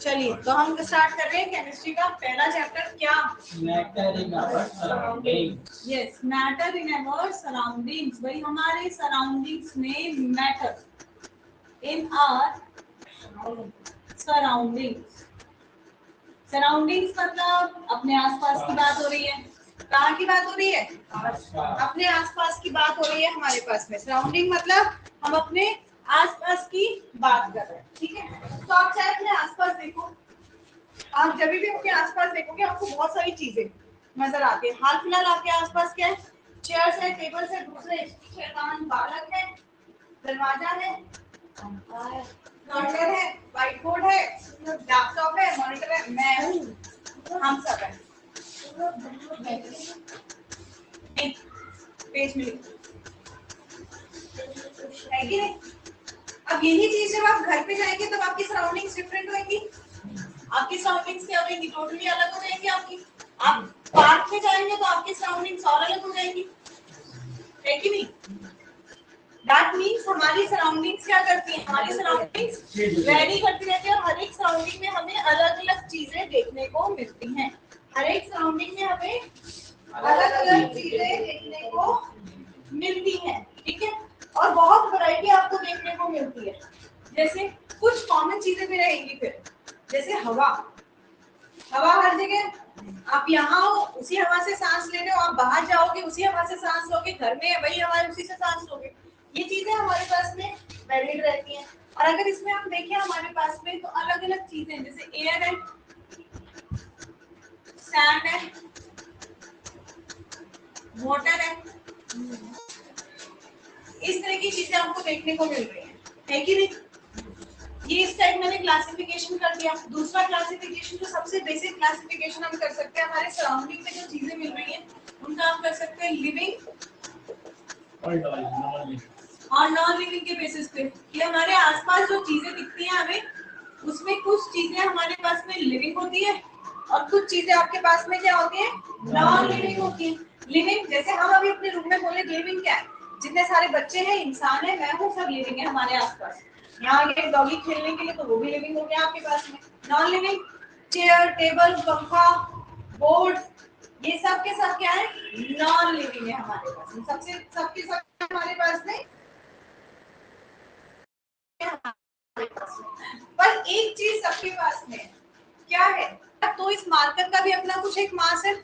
चलिए तो हम स्टार्ट कर रहे हैं केमिस्ट्री का पहला चैप्टर। क्या? Matter in our surroundings. Yes, matter in our surroundings. भाई हमारे सराउंडिंग्स में matter in our surroundings. Surroundings मतलब अपने आसपास की बात हो रही है। कहाँ की बात हो रही है? अपने आसपास की बात हो रही है हमारे पास में। सराउंडिंग मतलब हम अपने आसपास की बात कर रहे हैं, ठीक है। तो आप चाहे अपने आसपास देखो, आप जब भी अपने आसपास देखोगे आपको बहुत सारी चीजें नजर आती है। हाल फिलहाल आपके आसपास क्या है? चेयर्स है, टेबल्स है, दूसरे शैतान बालक है, दरवाजा है, काउंटर है, व्हाइट बोर्ड है, लैपटॉप है, मॉनिटर है, मैं हूँ, हम सब है। पेज में लिखो, है कि नहीं? अब यही चीज जब आप घर पे जाएंगे तब आपकी सराउंडिंग्स डिफरेंट होंगी। आपकी सराउंडिंग्स क्या होगी? टोटली अलग हो जाएंगी आपकी। आप पार्क में जाएंगे तो आपकी सराउंडिंग्स और अलग हो जाएंगी, है कि नहीं? दैट मीन्स हमारी सराउंडिंग्स क्या करती हैं? हमारी सराउंडिंग्स वेरी करती रहती है और हर एक सराउंडिंग में हमें अलग अलग चीजें देखने को मिलती हैं। हर एक सराउंडिंग में हमें अलग अलग चीजें देखने को मिलती हैं, ठीक है। और बहुत वैरायटी आपको देखने को मिलती है। जैसे कुछ कॉमन चीजें भी रहेंगी फिर, जैसे हवा। हवा हर जगह, आप यहाँ हो उसी हवा से सांस ले रहे हो, आप बाहर जाओगे उसी हवा से सांस लोगे, घर में है वही हवा उसी से सांस लोगे। ये चीजें हमारे पास में वैलिड रहती हैं। और अगर इसमें हम देखें हमारे पास में तो अलग अलग चीजें, जैसे एयर है, सैंड है, वाटर है, इस तरह की चीजें हमको देखने को मिल रही है कि नहीं? ये इस टाइप मैंने क्लासिफिकेशन कर दिया। दूसरा क्लासिफिकेशन जो सबसे बेसिक क्लासिफिकेशन हम कर सकते हैं, हमारे सराउंडिंग में जो चीजें मिल रही हैं उनका हम कर सकते हैं लिविंग और नॉन लिविंग के बेसिस पे। कि हमारे आसपास जो चीजें दिखती हैं हमें, उसमें कुछ चीजें हमारे पास में लिविंग होती है और कुछ चीजें आपके पास में क्या होती है? नॉन लिविंग होती है। लिविंग जैसे हम अभी अपने रूम में बोले लिविंग क्या है? जितने सारे बच्चे हैं, इंसान है, मैं हूँ, सब लिविंग है हमारे आसपास। यहाँ एक डॉगी खेलने के लिए तो वो भी लिविंग हो गया आपके पास में। नॉन लिविंग चेयर, टेबल, पंखा, बोर्ड, ये सब के सब क्या है? नॉन लिविंग है हमारे पास में। सबसे सबके सब हमारे पास में। पर एक चीज सबके पास में क्या है? तो इस मार्कर का भी अपना कुछ एक मास है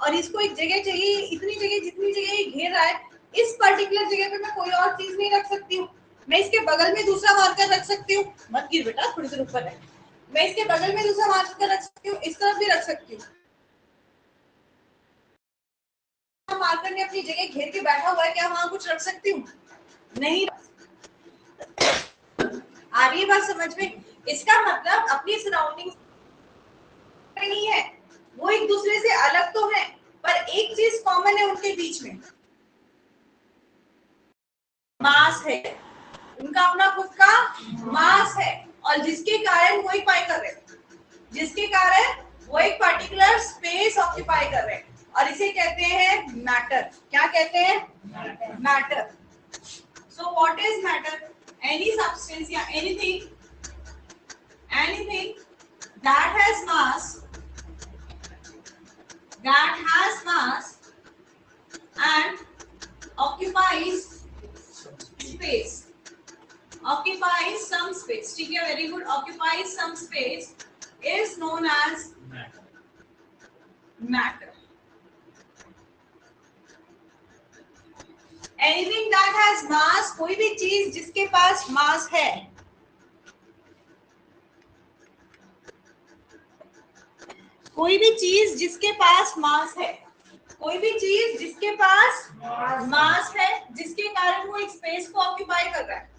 और इसको एक जगह चाहिए, इतनी जगह जितनी जगह ये घेर रहा है, इस पर्टिकुलर जगह पे मैं कोई और चीज नहीं रख सकती हूँ। मैं इसके बगल में दूसरा मार्कर रख सकती हूँ, मत गिर बेटा, थोड़ी देर ऊपर है। मैं इसके बगल में दूसरा मार्कर रख सकती हूँ, इस तरफ भी रख सकती हूँ। मार्कर ने अपनी जगह घेर के बैठा हुआ है, क्या वहां कुछ रख सकती हूँ? नहीं। आ रही है बात समझ में? इसका मतलब अपनी सराउंडिंग नहीं है, वो एक दूसरे से अलग तो है पर एक चीज कॉमन है उनके बीच में, मास है। उनका अपना खुद का मास है और जिसके कारण वो ऑक्यूपाई कर रहे हैं, जिसके कारण वो एक पर्टिकुलर स्पेस ऑक्यूपाई कर रहे हैं और इसे कहते हैं मैटर। क्या कहते हैं? Matter. So what is matter? Any substance या anything that has mass and occupies some space, ठीक है, very good, occupies some space is known as matter. Anything that has mass, कोई भी चीज जिसके पास मास है, कोई भी चीज जिसके पास मास है, कोई भी चीज जिसके पास मास है, जिसके कारण वो एक स्पेस को ऑक्यूपाई कर रहा है,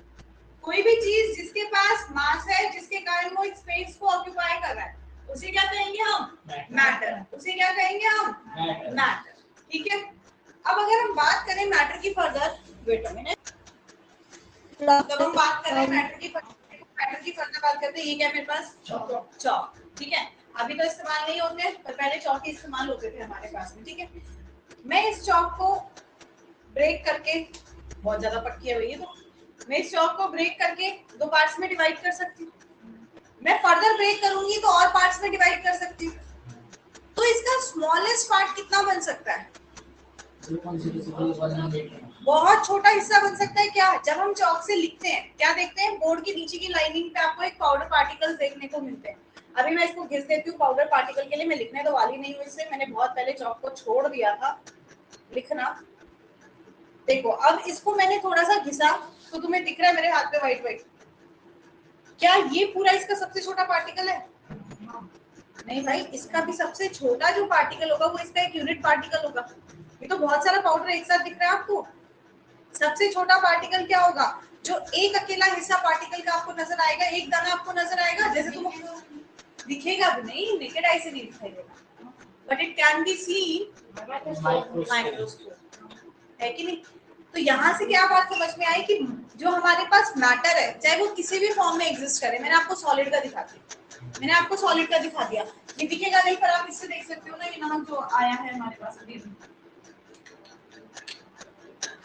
कोई भी चीज जिसके पास मास है जिसके कारण वो एक स्पेस को ऑक्यूपाई कर रहा है, उसे क्या कहेंगे हम? मैटर। उसे क्या कहेंगे हम? मैटर, ठीक है। अब अगर हम बात करें मैटर की फर्दर, वेट अ मिनट, जब हम बात कर रहे हैं मैटर की फर्दर बात करते हैं, ये क्या मेरे पास? चौक, ठीक है। अभी तो इस्तेमाल नहीं होते पर पहले चौक के इस्तेमाल होते थे हमारे पास में, ठीक है। मैं इस चौक को ब्रेक करके, बहुत ज्यादा पक्की है भैया, तो मैं इस चौक को ब्रेक करके दो पार्ट्स में डिवाइड कर सकती हूँ। मैं फर्दर ब्रेक करूंगी तो और पार्ट्स में डिवाइड कर सकती हूँ। तो इसका स्मॉलेस्ट पार्ट कितना बन सकता है? बहुत छोटा हिस्सा बन सकता है। क्या जब हम चौक से लिखते हैं क्या देखते हैं? बोर्ड के नीचे की लाइनिंग पे आपको एक पाउडर पार्टिकल्स देखने को मिलते हैं। अभी मैं इसको घिस देती हूँ पाउडर पार्टिकल के लिए, मैं लिखने तो वाली नहीं हूँ इससे, मैंने बहुत पहले चौक को छोड़ दिया था लिखना। देखो अब इसको मैंने थोड़ा सा घिसा तो तुम्हें दिख रहा है मेरे हाथ पे व्हाइट व्हाइट। क्या ये पूरा इसका सबसे छोटा पार्टिकल है? नहीं भाई, इसका भी सबसे छोटा जो पार्टिकल होगा वो इसका एक यूनिट पार्टिकल होगा। ये तो बहुत सारा पाउडर एक साथ दिख रहा है आपको। सबसे छोटा पार्टिकल क्या होगा? जो एक अकेला हिस्सा पार्टिकल का आपको नजर आएगा, एक दाना आपको नजर आएगा, जैसे तुम दिखेगा भी नहीं, नेकेड आई से नहीं दिखाई देगा, but it can be seen microscope, है कि नहीं? तो यहाँ से क्या बात समझ में आई कि जो हमारे पास मैटर है चाहे वो किसी भी फॉर्म में एग्जिस्ट करे, मैंने आपको सॉलिड का दिखा दिया, ये दिखेगा नहीं पर आप इससे देख सकते हो ना, ये नमक जो आया है हमारे पास अभी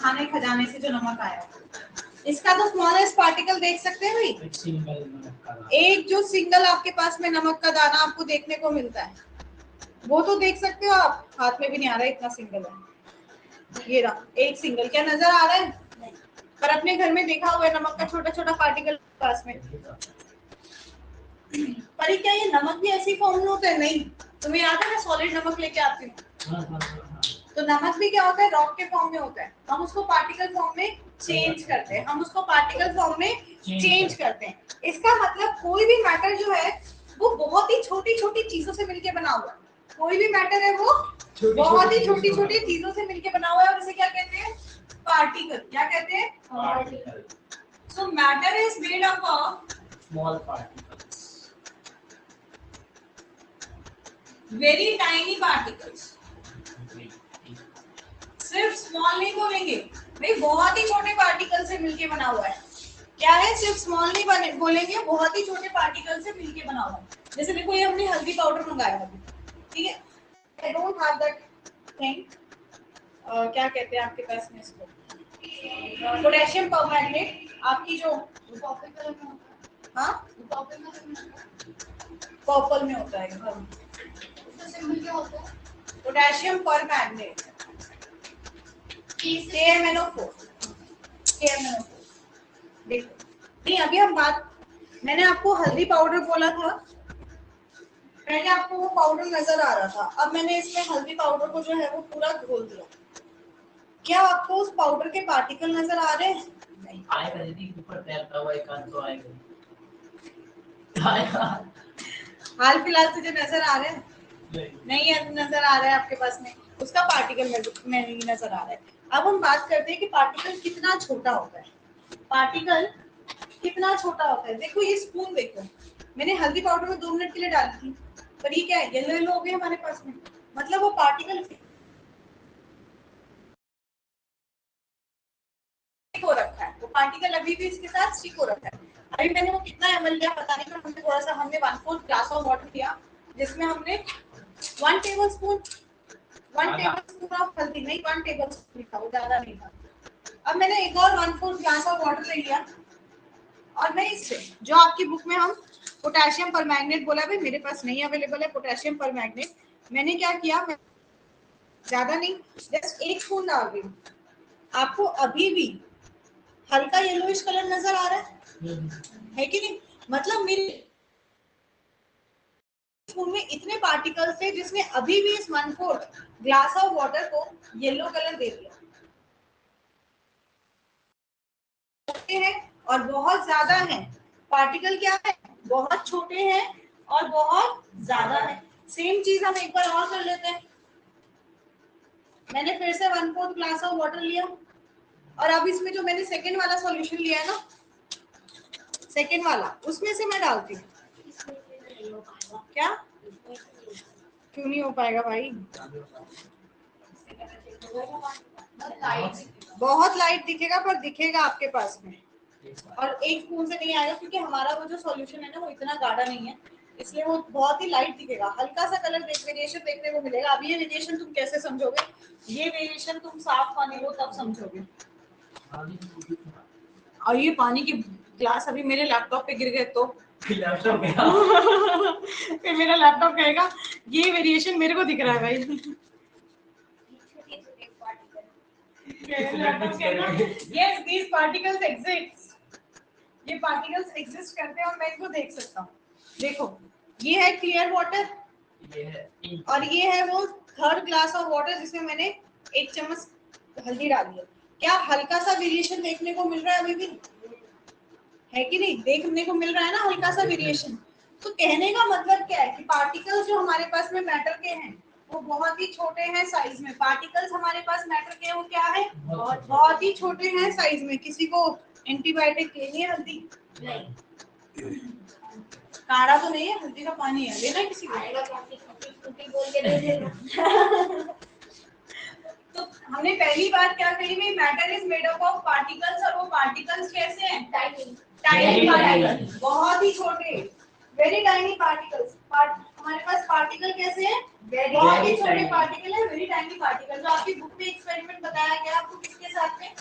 खाने खजाने से जो नमक आया, इसका तो स्मॉलेस्ट पार्टिकल देख सकते हैं भाई। एक जो सिंगल आपके पास में नमक का दाना आपको देखने को मिलता है वो तो देख सकते हो आप, हाथ में भी नहीं आ रहा है, इतना सिंगल है ये रहा, एक सिंगल। क्या नजर आ रहा है? नहीं। पर अपने घर में देखा हुआ है नमक का छोटा छोटा पार्टिकल पास में। पर क्या ये नमक भी ऐसी फॉर्म में होता है? नहीं। तुम्हें याद है मैं सॉलिड नमक लेके आती हूँ, तो नमक भी क्या होता है? रॉक के फॉर्म में होता है, हम उसको पार्टिकल फॉर्म में चेंज करते हैं, इसका मतलब कोई भी मैटर जो है वो बहुत ही छोटी छोटी चीजों से मिलकर बना हुआ है। कोई भी मैटर है वो बहुत ही छोटी छोटी चीजों से मिलकर बना हुआ है, और इसे क्या कहते हैं? पार्टिकल। क्या कहते हैं? Particle. So matter is made up of small particles, very tiny particles. सिर्फ स्मॉल नहीं बोलेंगे भाई, बहुत ही छोटे पार्टिकल से मिलके बना हुआ है। क्या है? सिर्फ स्मॉल नहीं बोलेंगे, बहुत ही छोटे पार्टिकल से मिलके बना हुआ है। जैसे देखो ये हमने हल्दी पाउडर मंगाया अभी, ठीक है, I don't have that thing, क्या कहते हैं आपके पास में इसको? Potassium permanganate. आपकी जो हाँ पर्पल में होता है, पोटेशियम परमैंगनेट KMnO4। देखो नहीं, अभी हम बात, मैंने आपको हल्दी पाउडर बोला था, पहले आपको वो पाउडर नजर आ रहा था, अब मैंने इसमें हल्दी पाउडर को जो है वो पूरा घोल दिया। क्या आपको उस पाउडर के पार्टिकल नजर आ रहे हैं? नहीं आएगा दीदी, ऊपर तैरता हुआ एक आध तो आएगा। हाल फिलहाल तुझे नजर आ रहे हैं? नहीं नजर आ रहा है आपके पास में, उसका पार्टिकल में नहीं नजर आ रहा है। अब हम बात करते हैं कि पार्टिकल कितना छोटा होता है। पार्टिकल कितना छोटा होता है? देखो ये स्पून देखो, मैंने हल्दी पाउडर में 2 मिनट के लिए डाली थी, पर ये क्या है? येलो येलो हो गए हमारे पास में, मतलब वो पार्टिकल हो रखा है, वो पार्टिकल अभी भी इसके साथ स्टिक हो रखा है। अभी मैंने वो कितना ml लिया पता नहीं, पर हमने थोड़ा सा, हमने 1/4 ग्लास ऑफ वाटर लिया जिसमें हमने 1 टेबलस्पून ऑफ हल्दी, नहीं 1 टेबलस्पून था, वो ज्यादा नहीं था। अब मैंने एक और 1/4 ग्लास ऑफ वाटर ले लिया, और मैं इससे जो आपकी बुक में हम पोटेशियम परमैंगनेट बोला, भाई मेरे पास नहीं अवेलेबल है पोटेशियम परमैंगनेट, मैंने क्या किया, मैं ज्यादा नहीं, जस्ट 1 स्पून डाल रही हूँ। आपको अभी भी हल्का येलोइश कलर नजर आ रहा है कि नहीं? मतलब मेरे स्पून में इतने पार्टिकल्स थे जिसने अभी भी इस 1/4 ग्लास ऑफ वाटर को येलो कलर दे दिया है, और बहुत ज्यादा है। पार्टिकल क्या है? बहुत छोटे हैं और बहुत ज्यादा है। सेम चीज हम एक बार और कर लेते हैं। मैंने फिर से 1/4 ग्लास ऑफ वाटर लिया, और अब इसमें जो मैंने सेकेंड वाला सॉल्यूशन लिया है ना, सेकेंड वाला, उसमें से मैं डालती हूँ। क्या क्यों नहीं हो पाएगा भाई? बहुत लाइट दिखेगा, पर दिखेगा आपके पास में, और 1 स्पून से नहीं आएगा क्योंकि हमारा वो जो सॉल्यूशन है ना वो इतना गाढ़ा नहीं है, इसलिए वो बहुत ही लाइट दिखेगा। हल्का सा कलर वेरिएशन देखने को मिलेगा। अब ये वेरिएशन तुम कैसे समझोगे? ये वेरिएशन तुम साफ पानी लो तब समझोगे। और ये पानी की ग्लास अभी मेरे लैपटॉप पे गिर गए तो लैपटॉप गया। फिर मेरा लैपटॉप कहेगा ये वेरिएशन मेरे को दिख रहा है भाई। Yes, these particles exist. ये पार्टिकल्स एग्जिस्ट करते हैं और मैं इनको देख सकता हूँ। देखो ये है क्लियर वाटर ये है ink। और ये है वो थर्ड ग्लास ऑफ वाटर जिसमें मैंने 1 चम्मच हल्दी डाली है। क्या हल्का सा वेरिएशन देखने को मिल रहा है अभी भी? है कि नहीं? देखने को मिल रहा है ना हल्का सा वेरिएशन। तो कहने का मतलब क्या है कि पार्टिकल्स जो हमारे पास में मैटर के हैं वो बहुत ही छोटे हैं साइज में। पार्टिकल्स हमारे पास मैटर के हैं वो क्या है? बहुत ही छोटे हैं साइज में। किसी को एंटीबायोटिक लेनी है हल्दी? नहीं। काढ़ा तो नहीं है, हल्दी का पानी है, लेना है किसी को? बोल के दे देना। तो हमने पहली बात क्या कही भाई, matter is made up of particles और वो पार्टिकल्स कैसे हैं? टाइनी पार्टिकल्स, बहुत ही छोटे, वेरी टाइनी पार्टिकल्स। हमारे पास पार्टिकल कैसे हैं? बहुत ही छोटे पार्टिकल है, वेरी टाइनी पार्टिकल। जो आपकी बुक में एक्सपेरिमेंट बताया गया आपको किसके साथ में?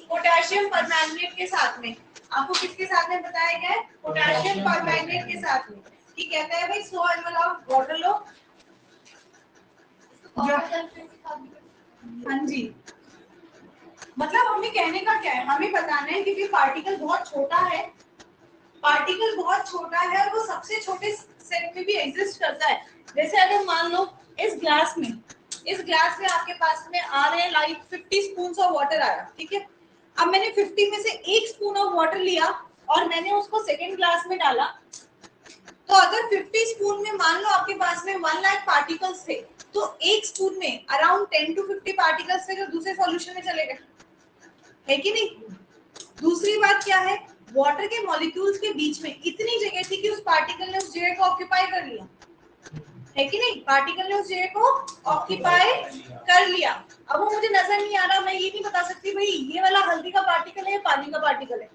पोटेशियम परमैंगनेट के साथ में। आपको किसके साथ में बताया गया है? पोटेशियम परमैंगनेट के साथ में। कि कहता है भाई 100 ml ऑफ वाटर लो। हाँ जी, मतलब हमें कहने का क्या है, हमें बताना है क्योंकि पार्टिकल बहुत छोटा है, पार्टिकल बहुत छोटा है और वो सबसे छोटे सेट में भी एग्जिस्ट करता है। जैसे अगर मान लो इस ग्लास में आपके पास में आ रहे हैं लाइक 50 स्पून ऑफ वाटर आया, ठीक है। अब मैंने 50 में से 1 स्पून ऑफ वाटर लिया और मैंने उसको सेकेंड ग्लास में डाला, तो अगर 50 स्पून में मान लो आपके पास में 1 लाख पार्टिकल्स थे, तो एक स्पून में अराउंड 10 to 50 पार्टिकल्स थे जो दूसरे सॉल्यूशन में चले गए, है कि नहीं? दूसरी बात क्या है, वाटर के मॉलिक्यूल्स के बीच में इतनी जगह थी कि उस पार्टिकल ने उस जगह को ऑक्यूपाई कर लिया, है कि नहीं? पार्टिकल ने उस जगह को ऑक्यूपाई कर लिया। अब वो मुझे नजर नहीं आ रहा, मैं ये नहीं बता सकती भाई ये वाला हल्दी का पार्टिकल है पानी का पार्टिकल है,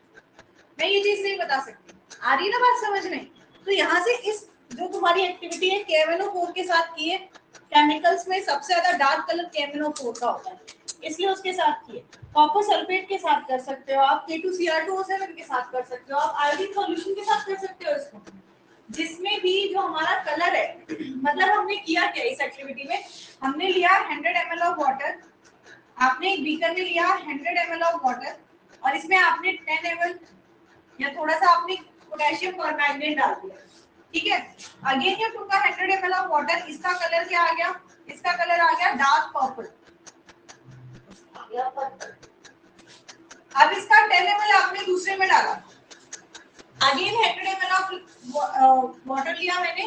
मैं ये चीज नहीं बता सकती। आ रही है ना बात समझ में? तो यहाँ से इस जो तुम्हारी एक्टिविटी है KMnO4 के साथ की है, केमिकल्स में सबसे ज्यादा डार्क कलर KMnO4 का होता है, इसलिए उसके साथ किए। कॉपर सल्फेट के साथ कर सकते हो आप, K2Cr2O7 के साथ कर सकते हो आप, आयोडीन सॉल्यूशन के साथ कर सकते हो इसको, जिसमें भी जो हमारा कलर है। मतलब हमने किया क्या इस एक्टिविटी में, हमने लिया 100 ml ऑफ वाटर, आपने एक बीकर में लिया 100 ml ऑफ वाटर और इसमें आपने 10 ml या थोड़ा सा आपने पोटेशियम परमैंगनेट डाल दिया, ठीक है। Again you took 100 ml of water, इसका कलर क्या आ गया? इसका कलर आ गया डार्क पर्पल। अब इसका 10 ml आपने दूसरे में डाला, अगेन 100 ml ऑफ वाटर लिया मैंने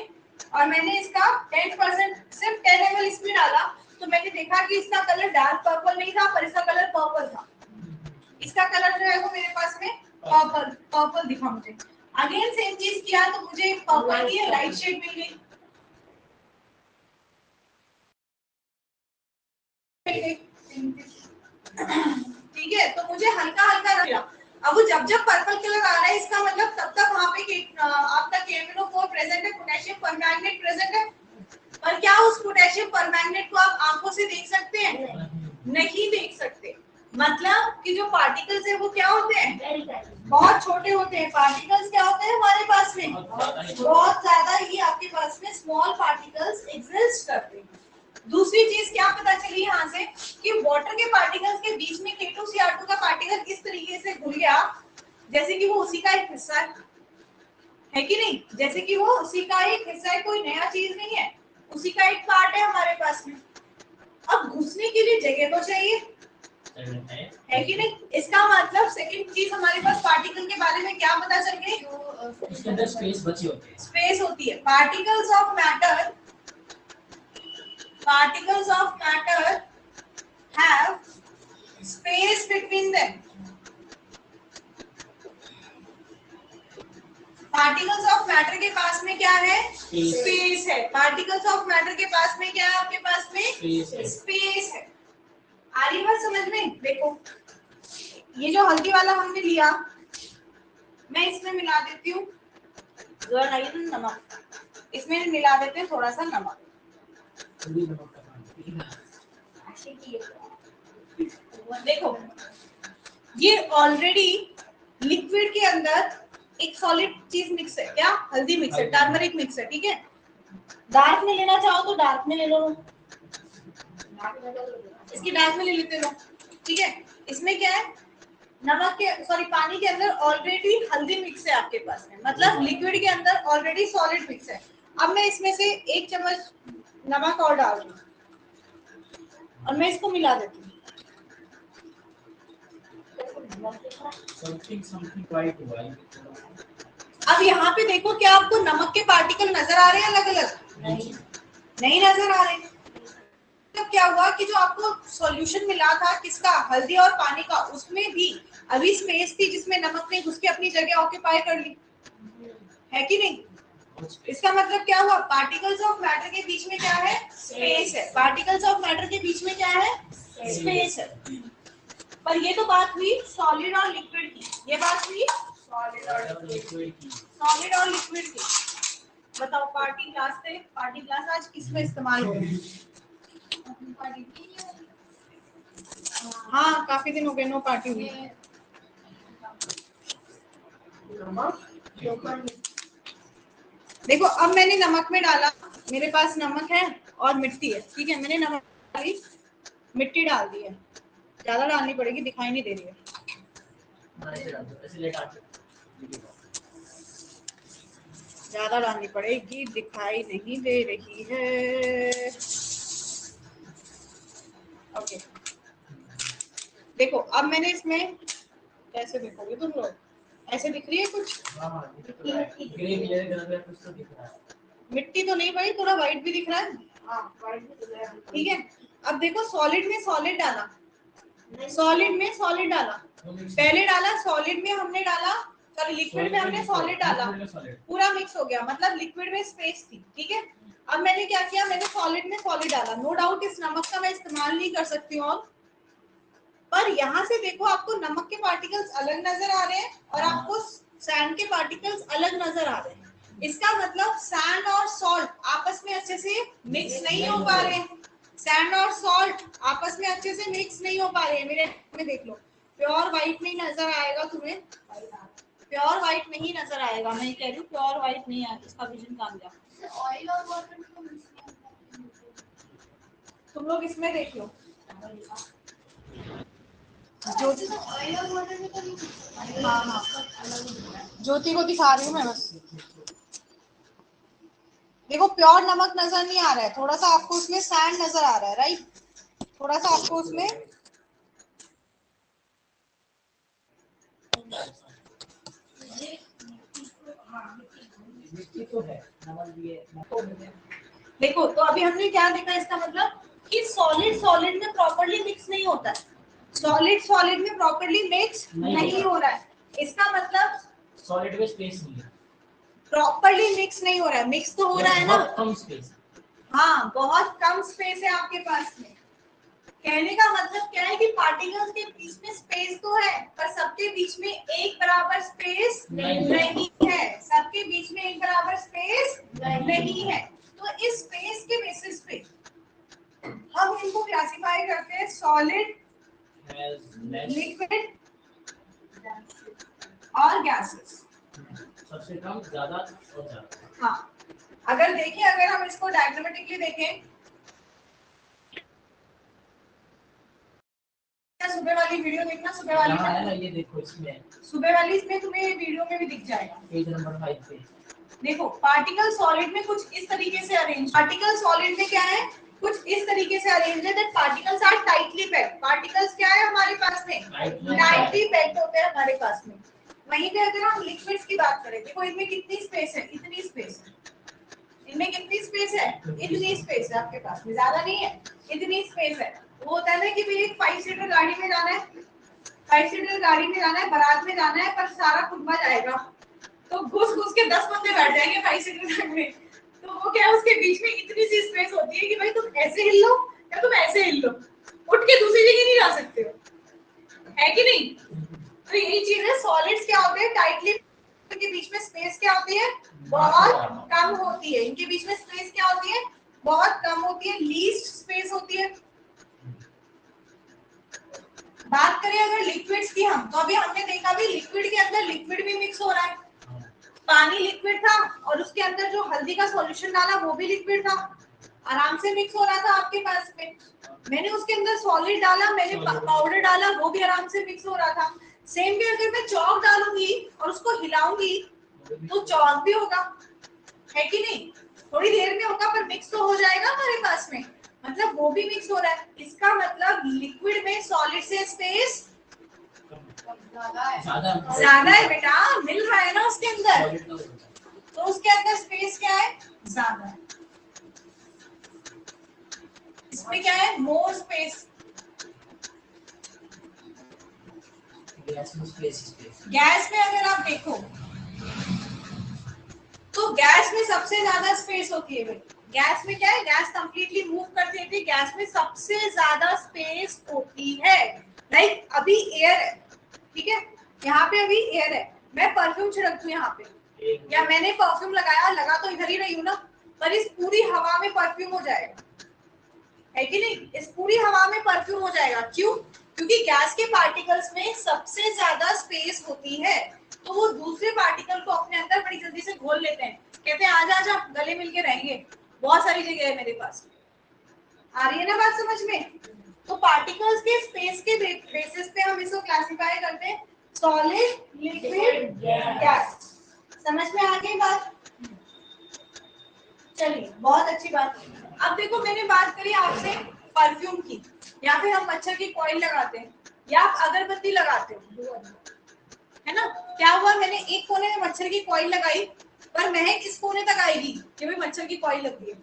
और मैंने इसका 10% सिर्फ 10 ml इसमें डाला, तो मैंने देखा कि इसका कलर डार्क पर्पल नहीं था पर इसका कलर पर्पल था। इसका कलर जो है वो मेरे पास में पर्पल दिखा मुझे। अगेन सेम चीज किया तो मुझे पर्पल की लाइट शेड मिल गई, ठीक है। तो मुझे हल्का हल्का मिला। अब जब जब पर्पल कलर आ रहा है इसका मतलब तब तक वहां पे आपका KMnO4 प्रेजेंट है, पोटेशियम परमैंगनेट प्रेजेंट है। और क्या उस पोटेशियम परमैंगनेट को आप आंखों से देख सकते हैं? नहीं देख सकते। मतलब कि जो पार्टिकल्स है वो क्या होते हैं? बहुत छोटे होते हैं। पार्टिकल्स क्या होते हैं हमारे पास में? बहुत ज्यादा ही आपके पास में स्मॉल पार्टिकल्स एग्जिस्ट करते हैं। दूसरी चीज क्या पता चली यहाँ से कि वाटर के पार्टिकल्स के बीच में K2Cr2 का पार्टिकल इस तरीके से घुल गया जैसे कि वो उसी का एक हिस्सा है कि नहीं? जैसे कि वो उसी का एक हिस्सा है, कोई नया चीज नहीं है, उसी का एक पार्ट है हमारे पास में। अब घुसने के लिए जगह तो चाहिए, है कि नहीं? इसका मतलब सेकंड चीज हमारे पास पार्टिकल के बारे में क्या पता चल गई? उसके अंदर स्पेस बची होती है। स्पेस होती है। Particles of matter have space between them. Particles of matter के पास में क्या है? स्पेस है। पार्टिकल्स ऑफ मैटर के पास में क्या है? आपके पास में स्पेस है। आ रही बात समझ में? देखो ये जो हल्दी वाला हमने लिया, मैं इसमें मिला देती हूँ नमक, इसमें मिला देते हैं थोड़ा सा नमक। देखो ये ऑलरेडी लिक्विड के अंदर एक सॉलिड चीज मिक्स है, क्या? हल्दी मिक्स है, टर्मरिक मिक्स है, ठीक है। डार्क में लेना चाहो तो डार्क में ले लो, इसकी डार्क में ले लेते हो, ठीक है। इसमें क्या है, नमक के सॉरी पानी के अंदर ऑलरेडी हल्दी मिक्स है आपके पास में, मतलब लिक्विड के अंदर ऑलरेडी सॉलिड मिक्स है। अब मैं इसमें से 1 चम्मच नमक और डाल दूं और मैं इसको मिला देती हूँ। समथिंग वाइट हुआ है। अब यहाँ पे देखो, क्या आपको नमक के पार्टिकल नजर आ रहे हैं अलग अलग? नहीं नजर आ रहे। तो क्या हुआ कि जो आपको सॉल्यूशन मिला था किसका, हल्दी और पानी का, उसमें भी अभी स्पेस थी जिसमें नमक ने घुस के अपनी जगह ऑक्यूपाई कर ली, है कि नहीं? इसका मतलब क्या हुआ, पार्टिकल्स ऑफ मैटर के बीच में क्या है, स्पेस है। पार्टिकल्स ऑफ मैटर के बीच में क्या है, स्पेस है। पर ये तो बात हुई सॉलिड और लिक्विड की, ये बात हुई सॉलिड और लिक्विड की। बताओ पार्टी क्लास से, पार्टी क्लास आज किसमें इस्तेमाल हो रही है? हाँ काफी दिन हो गए, नो पार्टी हुई। देखो अब मैंने नमक में डाला, मेरे पास नमक है और मिट्टी है, ठीक है। मैंने नमक डाली, मिट्टी डाल दी है, ज्यादा डालनी पड़ेगी, दिखाई नहीं दे रही है। ज्यादा डालनी पड़ेगी, दिखाई नहीं दे रही है। ओके देखो अब मैंने इसमें, कैसे देखोगे तुम लोग, ऐसे दिख रही है कुछ? मिट्टी तो नहीं भाई, थोड़ा व्हाइट भी दिख रहा है, ठीक है। अब देखो सॉलिड में सॉलिड डाला, सॉलिड में सॉलिड डाला, पहले डाला सॉलिड में हमने डाला, सॉरी लिक्विड में हमने सॉलिड डाला, पूरा मिक्स हो गया, मतलब लिक्विड में स्पेस थी, ठीक है। अब मैंने क्या किया, मैंने सॉलिड में सॉलिड डाला। नो डाउट इस नमक का मैं इस्तेमाल नहीं कर सकती हूँ, पर यहाँ से देखो आपको नमक के पार्टिकल्स अलग नजर आ रहे हैं और आपको सैंड के पार्टिकल्स अलग नजर आ रहे हैं। इसका मतलब सैंड और सॉल्ट आपस में अच्छे से मिक्स नहीं हो पा रहे हैं। सैंड और सॉल्ट आपस में अच्छे से मिक्स नहीं हो पा रहे हैं। मेरे में देख लो, प्योर व्हाइट नहीं नजर आएगा तुम्हें, प्योर व्हाइट नहीं नजर आएगा। मैं कह रही हूँ प्योर व्हाइट नहीं आएगा, इसका विजन कामयाब। ऑयल और वाटर तुम लोग इसमें देख लो, ज्योति, हाँ हाँ ज्योति को दिखा रही हूँ मैं बस। देखो प्योर नमक नजर नहीं आ रहा है, थोड़ा सा आपको उसमें सैंड नजर आ रहा है, राइट? थोड़ा सा आपको उसमें देखो, तो अभी हमने क्या देखा, इसका मतलब कि सॉलिड सॉलिड में प्रॉपर्ली मिक्स नहीं होता है, सॉलिड सॉलिड में प्रॉपर्ली मिक्स नहीं हो रहा है। इसका मतलब सॉलिड में स्पेस नहीं है, प्रॉपर्ली मिक्स नहीं हो रहा है, मिक्स तो हो रहा है ना, कम स्पेस। हाँ बहुत कम स्पेस है आपके पास में। कहने का मतलब क्या है कि पार्टिकल्स के बीच में स्पेस तो है, पर सबके बीच में एक बराबर स्पेस नहीं है, सबके बीच में एक बराबर स्पेस नहीं है। तो इस स्पेस के बेसिस पे हम इनको क्लासिफाई करते हैं सॉलिड, लिक्विड और गैसेस। सबसे कम, ज्यादा और ज्यादा। हाँ अगर देखें, अगर हम इसको डायग्रामेटिकली देखें, सुबह वाली वीडियो देखना, सुबह वाली है ना, ये देखो इसमें, सुबह वाली इसमें तुम्हें वीडियो में भी दिख जाएगा, पेज नंबर 5 पे। देखो पार्टिकल सॉलिड में कुछ इस तरीके से अरेंज, पार्टिकल सॉलिड में क्या है, कुछ इस तरीके से अरेंज है that particles are tightly packed. Particles क्या है हमारे पास में, टाइटली पैक्ड होते हैं हमारे पास में। वहीं पे अगर हम लिक्विड्स की बात करें, देखो इनमें कितनी स्पेस है, इतनी स्पेस है, इनमें कितनी स्पेस है, इतनी स्पेस है आपके पास में, ज्यादा नहीं है, इतनी स्पेस है। वो होता है ना कि भाई एक 5 सीटर गाड़ी में जाना है, 5 सीटर गाड़ी में जाना है, बारात में जाना है, पर सारा कुटुंबा जाएगा, तो घुस घुस के 10 बंदे बैठ जाएंगे 5 सीटर गाड़ी में, तो वो क्या है, उसके बीच में इतनी सी स्पेस होती है कि भाई तुम ऐसे हिल लो या तुम ऐसे हिल लो, उठ के दूसरी जगह नहीं जा सकते हो, है कि नहीं? तो यही चीज है, सॉलिड्स क्या होते हैं, टाइटली के बीच में स्पेस क्या होती है, बहुत कम होती है। इनके बीच में स्पेस क्या होती है, बहुत कम होती है, लीस्ट स्पेस होती है। बात करें अगर लिक्विड्स की हम, तो अभी हमने देखा भी लिक्विड के अंदर लिक्विड भी मिक्स हो रहा है, पानी लिक्विड था और उसके अंदर जो हल्दी का सॉल्यूशन डाला वो भी लिक्विड था, आराम से मिक्स हो रहा था आपके पास में। मैंने उसके अंदर सॉलिड डाला, मैंने पाउडर डाला, वो भी आराम से मिक्स हो रहा था। सेम वे अगर मैं चौक डालूंगी और उसको हिलाऊंगी तो चौक भी होगा, है कि नहीं? थोड़ी देर में होगा पर मिक्स तो हो जाएगा हमारे पास में, मतलब वो भी मिक्स हो रहा है। इसका मतलब लिक्विड में सॉलिड से स्पेस ज्यादा है बेटा, मिल रहा है ना उसके अंदर, तो उसके अंदर स्पेस क्या है? ज्यादा है। इसमें क्या है? More space. गैस में अगर आप देखो तो गैस में सबसे ज्यादा स्पेस होती है भाई। गैस में क्या है? गैस कंप्लीटली मूव करती है, गैस में सबसे ज्यादा स्पेस होती है। लाइक अभी एयर है, ठीक है, यहाँ पे अभी एयर है, मैं परफ्यूम छिड़क दूं यहाँ पे, या मैंने परफ्यूम लगाया, लगा तो इधर ही रही हूँ ना, पर इस पूरी हवा में परफ्यूम हो जाएगा, है कि नहीं? इस पूरी हवा में परफ्यूम हो जाएगा। क्यों? क्योंकि गैस के पार्टिकल्स में सबसे ज्यादा स्पेस होती है, तो वो दूसरे पार्टिकल को अपने अंदर बड़ी जल्दी से घोल लेते हैं, कहते हैं आजा आजा गले मिलके रहेंगे, बहुत सारी जगह है मेरे पास। आ रही है ना बात समझ में? तो पार्टिकल्स के स्पेस के बेसिस पे हम इसको क्लासिफाई करते हैं सॉलिड, लिक्विड, गैस। समझ में आ गई बात? चलिए, बहुत अच्छी बात। अब देखो, मैंने बात करी आपसे परफ्यूम की, या फिर हम मच्छर की कॉइल लगाते हैं, या आप अगरबत्ती लगाते हो, है ना? क्या हुआ? मैंने एक कोने में मच्छर की कॉइल लगाई, पर महक किस कोने तक आएगी कि भाई मच्छर की कॉइल लग गई है।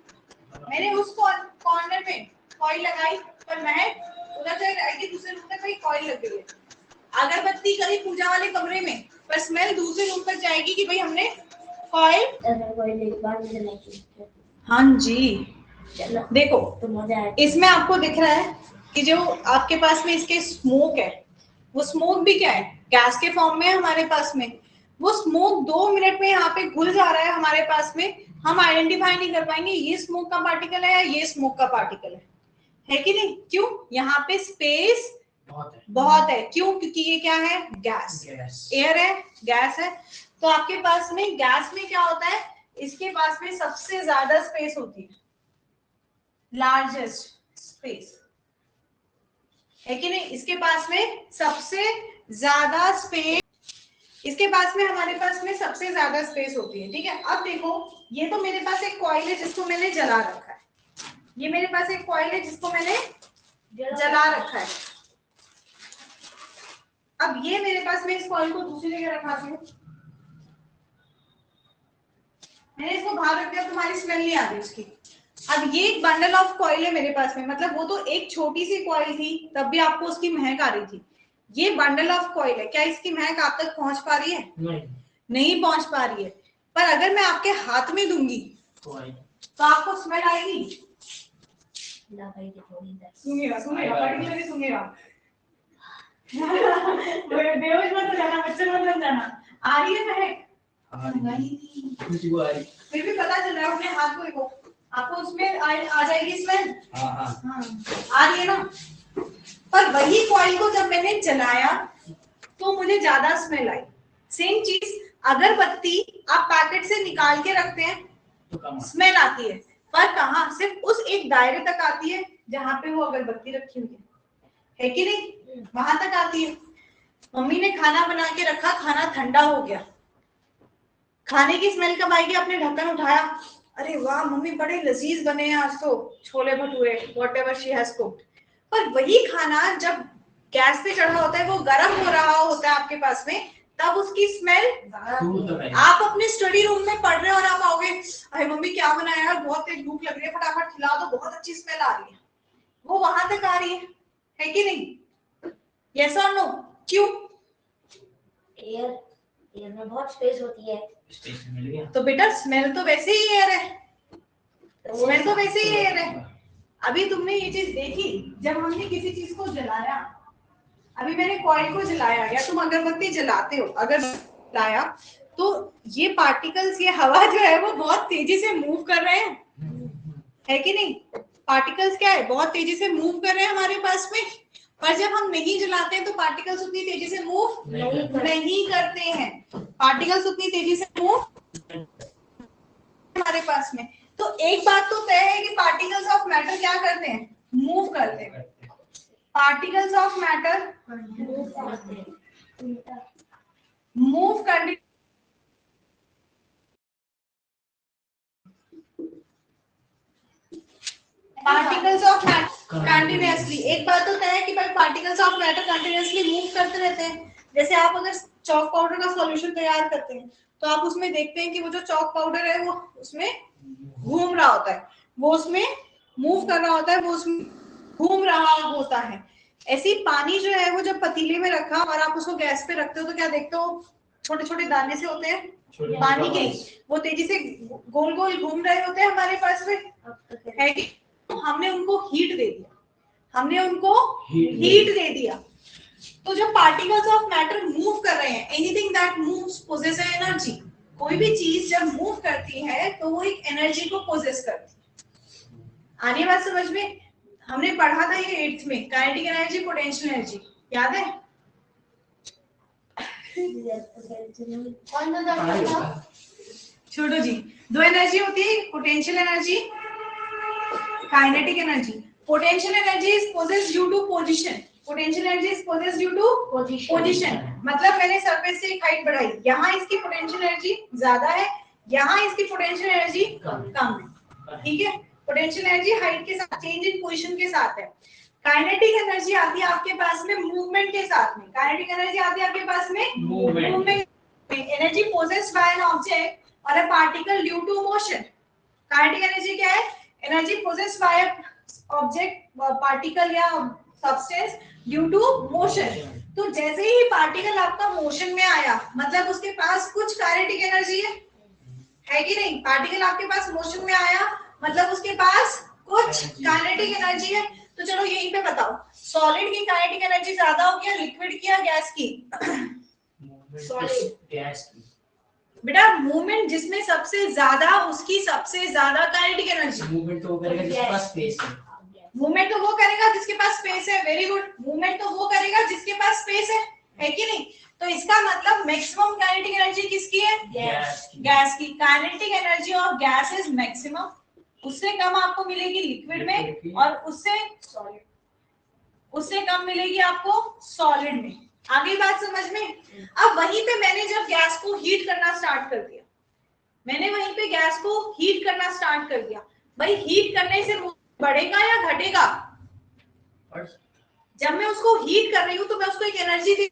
मैंने उस कॉर्नर में कॉइल लगाई, पर महक उधर तक आएगी, दूसरे रूम तक भाई कॉइल लग गई है। अगरबत्ती करी पूजा वाले कमरे में, पर स्मेल दूसरे रूम तक जाएगी कि भाई हमने कॉइल। हाँ जी, देखो तो इसमें आपको दिख रहा है कि जो आपके पास में इसके स्मोक है, वो स्मोक भी क्या है? गैस के फॉर्म में है हमारे पास में। वो स्मोक 2 मिनट में यहाँ पे घुल जा रहा है हमारे पास में, हम आइडेंटिफाई नहीं कर पाएंगे ये स्मोक का पार्टिकल है या ये स्मोक का पार्टिकल है कि नहीं? क्यों? यहाँ पे स्पेस बहुत है। क्यों? क्योंकि ये क्या है? गैस। एयर है, गैस है। तो आपके पास में गैस में क्या होता है? इसके पास में सबसे ज्यादा स्पेस होती है, लार्जेस्ट स्पेस, है कि नहीं? इसके पास में सबसे ज्यादा स्पेस, इसके पास में हमारे पास में सबसे ज्यादा स्पेस होती है, ठीक है? अब देखो, ये तो मेरे पास एक कॉइल है जिसको मैंने जला रखा है, ये मेरे पास एक कॉइल है जिसको मैंने जला रखा है। अब ये मेरे पास में इस कॉइल को दूसरी जगह रखाती हूँ, मैंने इसको बाहर रख दिया, तुम्हारी स्मेल नहीं आ रही उसकी। अब ये एक बंडल ऑफ कॉइल है मेरे पास में, मतलब वो तो एक छोटी सी कॉइल थी, तब भी आपको उसकी महक आ रही थी। ये बंडल ऑफ कॉइल है, क्या इसकी महक आप तक पहुंच पा रही है? नहीं पहुंच पा रही है। पर अगर मैं आपके हाथ में दूंगी तो आपको स्मेल आएगी? सुनिएगा सुनिएगा, पर्टिकुलरली सुनिएगा, बेहोश मत हो जाना, मच्छर मत बन जाना। आ रही है महक? फिर भी पता चल रहा है, अपने हाथ को देखो, आपको उसमें आ जाएगी स्मेल। हाँ, आ रही है ना? पर वही कॉइल को जब मैंने जलाया तो मुझे ज्यादा स्मेल आई। सेम चीज अगरबत्ती आप पैकेट से निकाल के रखते हैं तो स्मेल आती है, पर कहाँ? सिर्फ उस एक दायरे तक आती है जहां पे वो अगरबत्ती रखी हुई है कि नहीं? वहां तक आती है। मम्मी ने खाना बना के रखा, खाना ठंडा हो गया, खाने की स्मेल कब आएगी? आपने ढक्कन उठाया, अरे वाह मम्मी बड़े लजीज बने हैं आज तो, chole bhature, whatever she has cooked. पर वही खाना जब गैस पे चढ़ा होता है, वो गर्म हो रहा होता है आपके पास में, तब उसकी स्मेल, आप अपने स्टडी रूम में पढ़ रहे हो और आप आओगे, अरे मम्मी क्या बनाया यार, बहुत तेज भूख लग रही है, फटाफट खिला दो, बहुत अच्छी स्मेल आ रही है, वो वहां तक आ रही है कि नहीं? यस और नो? क्यों? एयर में बहुत स्पेस होती है, स्पेस मिल गया तो बेटा स्मेल तो वैसे ही एयर है, स्मेल तो वैसे ही एयर है। अभी तुमने ये चीज देखी जब हमने किसी चीज को जलाया, अभी मैंने कॉइल को जलाया या तुम अगरबत्ती जलाते हो, अगर जलाया तो ये पार्टिकल्स, ये हवा जो है वो बहुत तेजी से मूव कर रहे हैं, है कि नहीं? पार्टिकल्स क्या है? बहुत तेजी से मूव कर रहे हैं हमारे पास में, पर जब हम नहीं जलाते हैं तो पार्टिकल्स उतनी तेजी से मूव नहीं करते हैं। पार्टिकल्स उतनी तेजी से मूव हमारे पास में। तो एक बात तो तय है कि पार्टिकल्स ऑफ मैटर क्या करते हैं, मूव करते हैं। पार्टिकल्स ऑफ मैटर मूव करने, पार्टिकल्स ऑफ मैटर कंटिन्यूअसली। एक बात तो तय है कि भाई particles of matter continuously move करते रहते हैं। जैसे आप अगर चॉक पाउडर का सॉल्यूशन तैयार करते हैं तो आप उसमें देखते हैं कि वो जो चॉक पाउडर है वो उसमें घूम रहा होता है, वो उसमें मूव कर रहा होता है, वो उसमें घूम रहा होता है। ऐसी पानी जो है वो जब पतीले में रखा और आप उसको गैस पे रखते हो तो क्या देखते हो, छोटे छोटे दाने से होते हैं पानी के, वो तेजी से गोल गोल घूम रहे होते हैं हमारे पास में, है कि हमने उनको हीट दे दिया, हमने उनको हीट दे दिया। तो जब पार्टिकल्स ऑफ मैटर मूव कर रहे हैं, anything that moves possess energy. कोई भी चीज जब मूव करती है तो वो एक एनर्जी को पोजेस करती है। आने बात समझ में, हमने पढ़ा था ये 8th में, काइनेटिक एनर्जी, पोटेंशियल एनर्जी, याद है? कौन सा? छोड़ो जी। दो एनर्जी होती है, potential energy, kinetic energy. Potential energy is possessed due to position. Potential energy is possessed due to position. मतलब मैंने सरफेस से एक हाइट बढ़ाई, यहाँ इसकी पोटेंशियल एनर्जी ज्यादा है, यहाँ इसकी पोटेंशियल एनर्जी कम है, ठीक है? पोटेंशियल एनर्जी हाइट के साथ, चेंज इन पोजीशन के साथ है। काइनेटिक एनर्जी आती है आपके पास में मूवमेंट के साथ में। काइनेटिक एनर्जी आती है आपके पास में movement. Energy possessed by an object और a particle due to motion. Kinetic energy क्या है? Energy possessed by object, particle या सब्सटेंस ड्यू टू मोशन। तो जैसे ही पार्टिकल आपका मोशन में आया मतलब उसके पास कुछ काइनेटिक एनर्जी है कि नहीं? पार्टिकल आपके पास मोशन में आया मतलब उसके पास कुछ काइनेटिक एनर्जी है। तो चलो यहीं पे बताओ, सॉलिड की काइनेटिक एनर्जी ज्यादा हो गया लिक्विड की या गैस की? सॉलिड, गैस की। बेटा मूवमेंट जिसमें सबसे ज्यादा, उसकी सबसे ज्यादा काइनेटिक एनर्जी। मूवमेंट तो वो करेगा जिसके पास स्पेस है। मूवमेंट तो वो करेगा जिसके पास स्पेस है, वेरी गुड। मूवमेंट तो वो करेगा जिसके पास स्पेस है कि नहीं? तो इसका मतलब मैक्सिमम काइनेटिक एनर्जी किसकी है? गैस की। Kinetic energy of gas is maximum. उससे कम आपको मिलेगी लिक्विड में और उससे कम मिलेगी आपको सॉलिड में। आगे बात समझ में? अब वहीं पे मैंने जब गैस को हीट करना स्टार्ट कर दिया, मैंने वहीं पे गैस को हीट करना स्टार्ट कर दिया, भाई हीट करने से बढ़ेगा या घटेगा? जब मैं उसको हीट कर रही हूँ तो मैं उसको एक एनर्जी दे